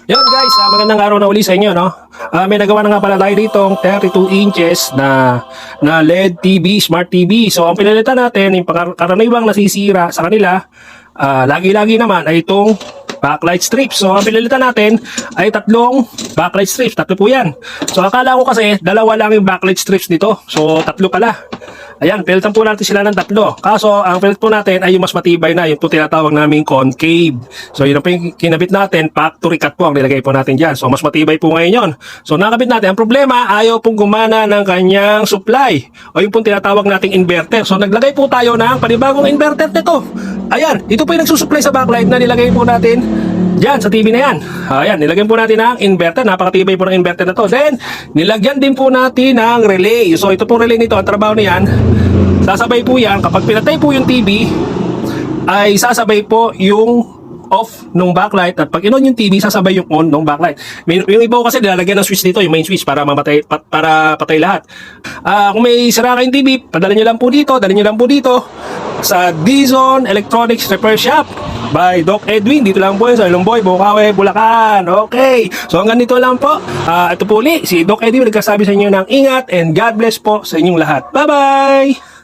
Yun guys, magandang araw na uli sa inyo, no? May nagawa na nga pala tayo ditong 32 inches na LED TV, Smart TV. So, ang pinalitan natin, yung karaniwang nasisira sa kanila, lagi-lagi naman ay itong backlight strips. So, ang pinalitan natin ay tatlong backlight strips. Tatlo po yan. So, akala ko kasi dalawa lang yung backlight strips nito. So, tatlo pala. Ayan, pinalitan po natin sila ng tatlo. Kaso, ang pilit po natin ay yung mas matibay na, yung po tinatawag namin concave. So, yun ang po yung kinabit natin, factory cut po ang nilagay po natin dyan. So, mas matibay po ngayon yun. So, nakabit natin. Ang problema, ayaw pong gumana ng kanyang supply. O yung po tinatawag nating inverter. So, naglagay po tayo ng panibagong inverter nito. Ayan, ito po yung nagsusupply sa backlight na nilagay po natin dyan sa TV na yan. Ayan, nilagyan po natin ng inverter. Napakatibay po ng inverter na to. Then, nilagyan din po natin ng relay. So, ito pong relay nito, ang trabaho na yan, sasabay po yan. Kapag pinatay po yung TV, ay sasabay po yung off nung backlight, at pag in-on yung TV, sasabay yung on nung backlight. Yung iba ko kasi nilalagyan ng switch dito, yung main switch para mamatay, para patay lahat. Kung may sira kayong TV, padala nyo lang po dito, dala nyo lang po dito sa Dizon Electronics Repair Shop by Doc Edwin. Dito lang po yun sa Ilongboy, Bukawi, Bulacan. Okay, so hanggang dito lang po. Ito po ulit si Doc Edwin nagkasabi sa inyo ng ingat and God bless po sa inyong lahat. Bye bye.